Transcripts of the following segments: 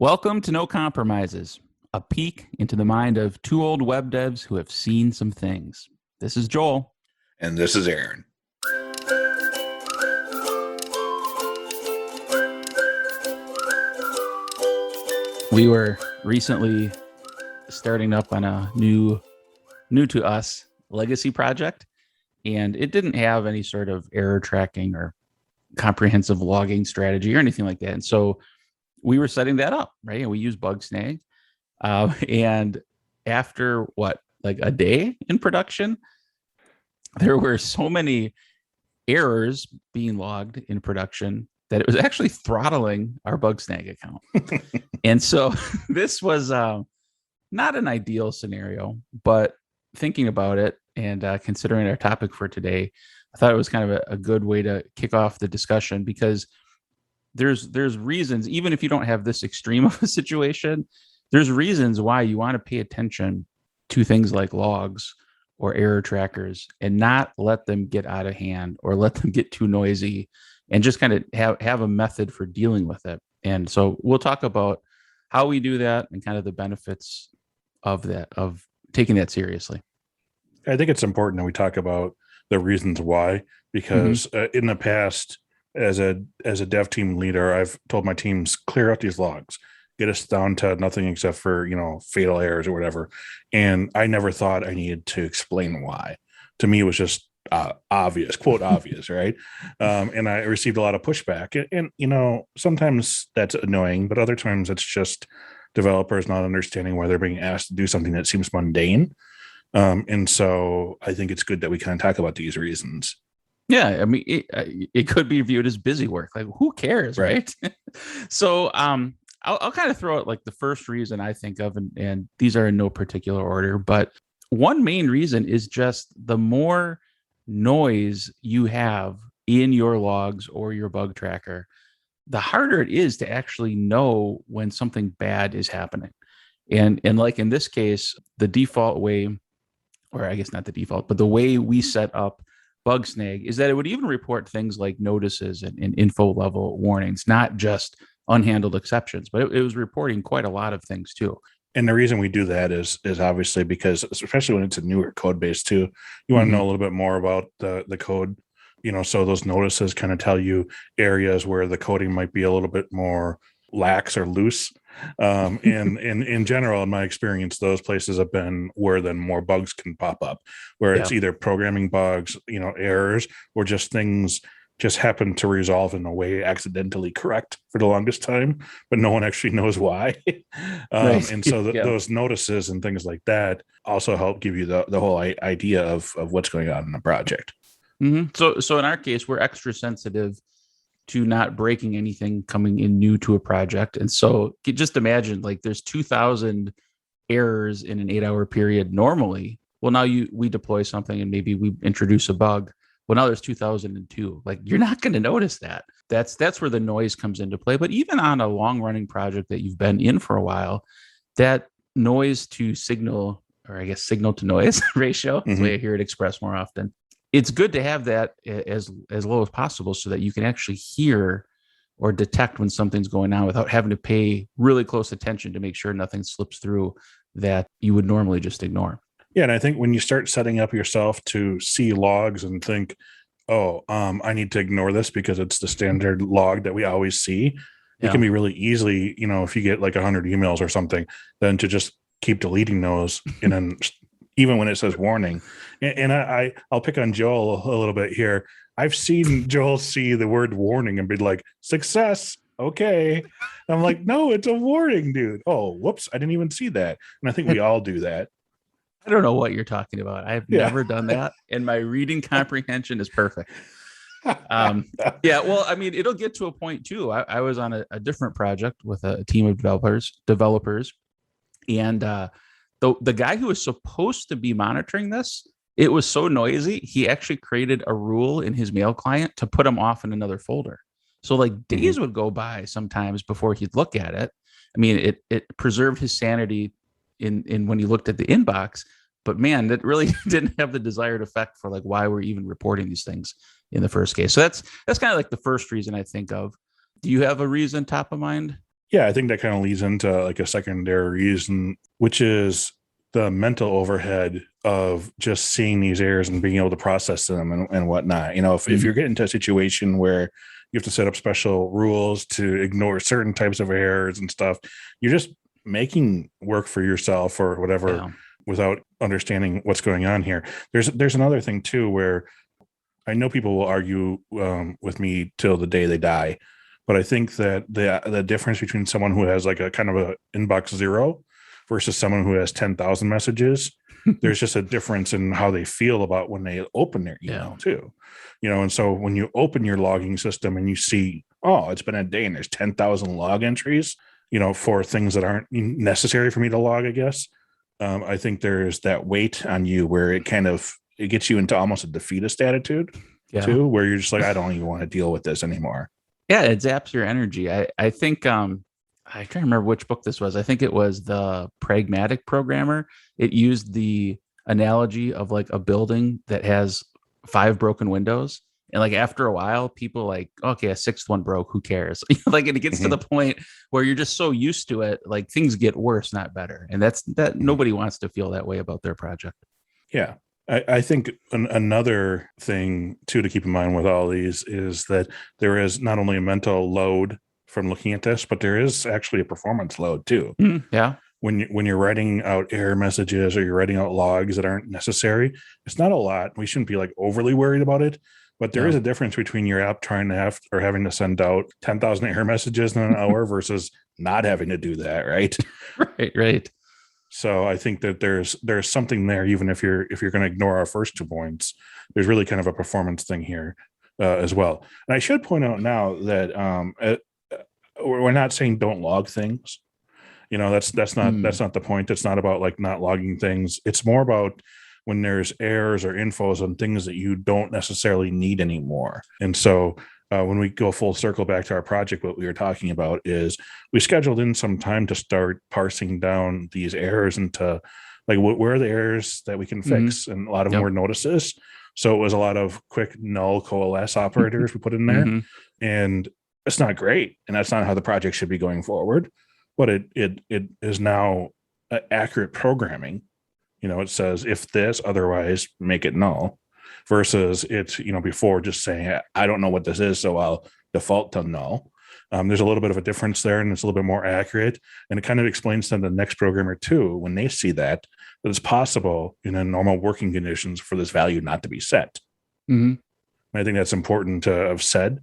Welcome to No Compromises, a peek into the mind of two old web devs who have seen some things. This is Joel. And this is Aaron. We were recently starting up on a new to us legacy project, and it didn't have any sort of error tracking or comprehensive logging strategy or anything like that. And so we were setting that up, right? And we use Bugsnag. And after like a day in production, there were so many errors being logged in production that it was actually throttling our Bugsnag account. And so this was not an ideal scenario, but thinking about it and considering our topic for today, I thought it was kind of a good way to kick off the discussion, because there's reasons, even if you don't have this extreme of a situation, there's reasons why you want to pay attention to things like logs or error trackers and not let them get out of hand or let them get too noisy, and just kind of have a method for dealing with it. And so we'll talk about how we do that and kind of the benefits of that, of taking that seriously. I think it's important that we talk about the reasons why, because in the past, as a dev team leader, I've told my teams, clear out these logs, get us down to nothing except for, fatal errors or whatever. And I never thought I needed to explain why. To me, it was just obvious, quote obvious, right? And I received a lot of pushback. And sometimes that's annoying, but other times it's just developers not understanding why they're being asked to do something that seems mundane. And so I think it's good that we kind of talk about these reasons. Yeah, I mean, it could be viewed as busy work. Like, who cares, right? So I'll kind of throw out like the first reason I think of, and these are in no particular order, but one main reason is just the more noise you have in your logs or your bug tracker, the harder it is to actually know when something bad is happening. And like in this case, the default way, or I guess not the default, but the way we set up Bugsnag is that it would even report things like notices and info level warnings, not just unhandled exceptions, but it was reporting quite a lot of things too. And the reason we do that is obviously because, especially when it's a newer code base too, you want to know a little bit more about the code, so those notices kind of tell you areas where the coding might be a little bit more lax or loose. And in general, in my experience, those places have been where then more bugs can pop up, where it's either programming bugs, errors, or just things just happen to resolve in a way accidentally correct for the longest time, but no one actually knows why. And so those notices and things like that also help give you the whole idea of what's going on in the project. So in our case, we're extra sensitive to not breaking anything coming in new to a project. And so just imagine, like, there's 2,000 errors in an 8-hour period normally. Well, now we deploy something and maybe we introduce a bug. Well, now there's 2002. Like, you're not going to notice that. That's where the noise comes into play. But even on a long running project that you've been in for a while, that noise to signal, or I guess signal to noise ratio, the way I hear it expressed more often, it's good to have that as low as possible so that you can actually hear or detect when something's going on without having to pay really close attention to make sure nothing slips through that you would normally just ignore. Yeah, and I think when you start setting up yourself to see logs and think, I need to ignore this because it's the standard log that we always see, it can be really easily, if you get like 100 emails or something, then to just keep deleting those and then even when it says warning. And I'll pick on Joel a little bit here. I've seen Joel see the word warning and be like, success. Okay. And I'm like, no, it's a warning, dude. Oh, whoops. I didn't even see that. And I think we all do that. I don't know what you're talking about. I've never done that. And my reading comprehension is perfect. Well, I mean, it'll get to a point too. I was on a different project with a team of developers. And the guy who was supposed to be monitoring this, it was so noisy, he actually created a rule in his mail client to put him off in another folder. So like days would go by sometimes before he'd look at it. I mean, it preserved his sanity in when he looked at the inbox, but man, that really didn't have the desired effect for like why we're even reporting these things in the first case. So that's kind of like the first reason I think of. Do you have a reason top of mind? Yeah, I think that kind of leads into like a secondary reason, which is the mental overhead of just seeing these errors and being able to process them and whatnot. If Mhm. you're getting to a situation where you have to set up special rules to ignore certain types of errors and stuff, you're just making work for yourself or whatever Yeah. without understanding what's going on here. There's another thing too where I know people will argue with me till the day they die, but I think that the difference between someone who has like a kind of a inbox zero versus someone who has 10,000 messages, there's just a difference in how they feel about when they open their Yeah. email too. And so when you open your logging system and you see, oh, it's been a day and there's 10,000 log entries, for things that aren't necessary for me to log, I guess. I think there's that weight on you where it gets you into almost a defeatist attitude Yeah. too, where you're just like, I don't even want to deal with this anymore. Yeah, it zaps your energy. I think I can't remember which book this was. I think it was The Pragmatic Programmer. It used the analogy of like a building that has five broken windows. And like after a while, people like, okay, a sixth one broke. Who cares? Like, and it gets to Mhm, the point where you're just so used to it, like things get worse, not better. And that mhm. nobody wants to feel that way about their project. Yeah. I think another thing too to keep in mind with all these is that there is not only a mental load from looking at this, but there is actually a performance load too. Yeah. When you're writing out error messages or you're writing out logs that aren't necessary, it's not a lot. We shouldn't be like overly worried about it, but there Yeah. is a difference between your app trying to have or having to send out 10,000 error messages in an hour versus not having to do that, right? Right. Right. So I think that there's something there, even if you're going to ignore our first 2 points, there's really kind of a performance thing here as well. And I should point out now that we're not saying don't log things. That's Mm, not the point. It's not about like not logging things. It's more about when there's errors or infos on things that you don't necessarily need anymore. And so when we go full circle back to our project, what we were talking about is we scheduled in some time to start parsing down these errors into like where are the errors that we can hmm. fix, and a lot of them Yep. were notices. So it was a lot of quick null coalesce operators we put in there, Hmm. and it's not great, and that's not how the project should be going forward. But it is now accurate programming. It says if this, otherwise make it null, versus it's before just saying I don't know what this is, so I'll default to null. There's a little bit of a difference there, and it's a little bit more accurate, and it kind of explains to the next programmer too when they see that it's possible in a normal working conditions for this value not to be set. Hmm. And I think that's important to have said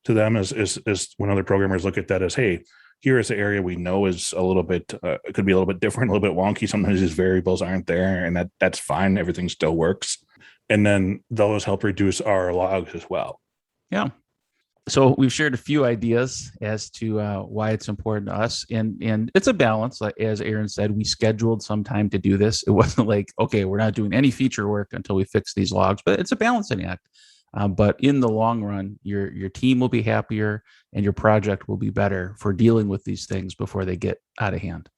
to them is when other programmers look at that as, hey, here is the area we know is a little bit, it could be a little bit different, a little bit wonky. Sometimes these variables aren't there, and that's fine. Everything still works. And then those help reduce our logs as well. Yeah. So we've shared a few ideas as to why it's important to us, and it's a balance. Like as Aaron said, we scheduled some time to do this. It wasn't like, okay, we're not doing any feature work until we fix these logs, but it's a balancing act. But in the long run, your team will be happier and your project will be better for dealing with these things before they get out of hand.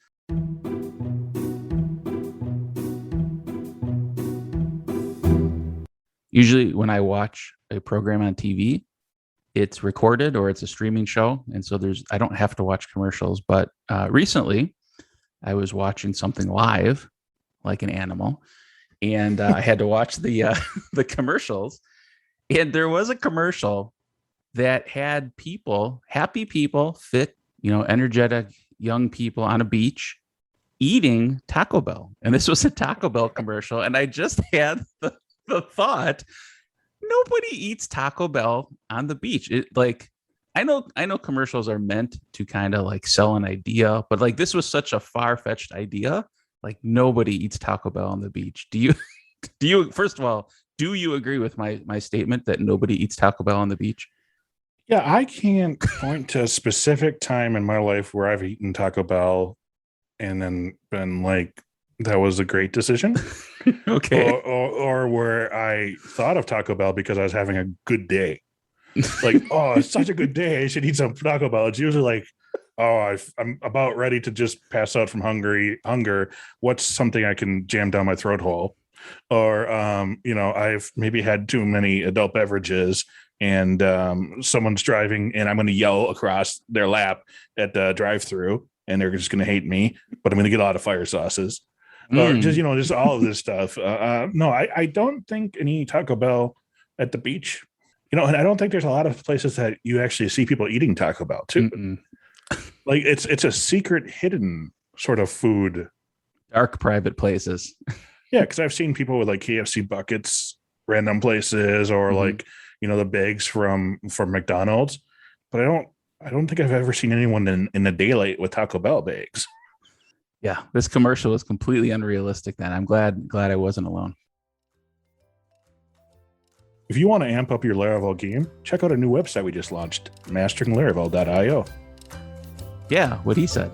Usually, when I watch a program on TV, it's recorded or it's a streaming show, and so I don't have to watch commercials. But recently, I was watching something live, like an animal, and I had to watch the the commercials. And there was a commercial that had people, happy people, fit, energetic young people on a beach eating Taco Bell. And this was a Taco Bell commercial. And I just had the thought, nobody eats Taco Bell on the beach. I know commercials are meant to kind of like sell an idea, but like this was such a far-fetched idea. Like nobody eats Taco Bell on the beach. Do you first of all, do you agree with my statement that nobody eats Taco Bell on the beach? Yeah, I can't point to a specific time in my life where I've eaten Taco Bell and then been like, that was a great decision. Okay. Or where I thought of Taco Bell because I was having a good day. Like, oh, it's such a good day. I should eat some Taco Bell. It's usually like, oh, I'm about ready to just pass out from hunger. What's something I can jam down my throat hole? or I've maybe had too many adult beverages, and someone's driving, and I'm going to yell across their lap at the drive-through, and they're just going to hate me, but I'm going to get a lot of fire sauces, or just Mm. just all of this stuff. No, I don't think any Taco Bell at the beach. And I don't think there's a lot of places that you actually see people eating Taco Bell too. Mm-mm. Like it's a secret, hidden sort of food. Dark private places. Yeah, because I've seen people with like KFC buckets, random places, or Mhm. like the bags from McDonald's. But I don't think I've ever seen anyone in the daylight with Taco Bell bags. Yeah, this commercial is completely unrealistic. Then I'm glad I wasn't alone. If you want to amp up your Laravel game, check out a new website we just launched, masteringlaravel.io. Yeah, what he said.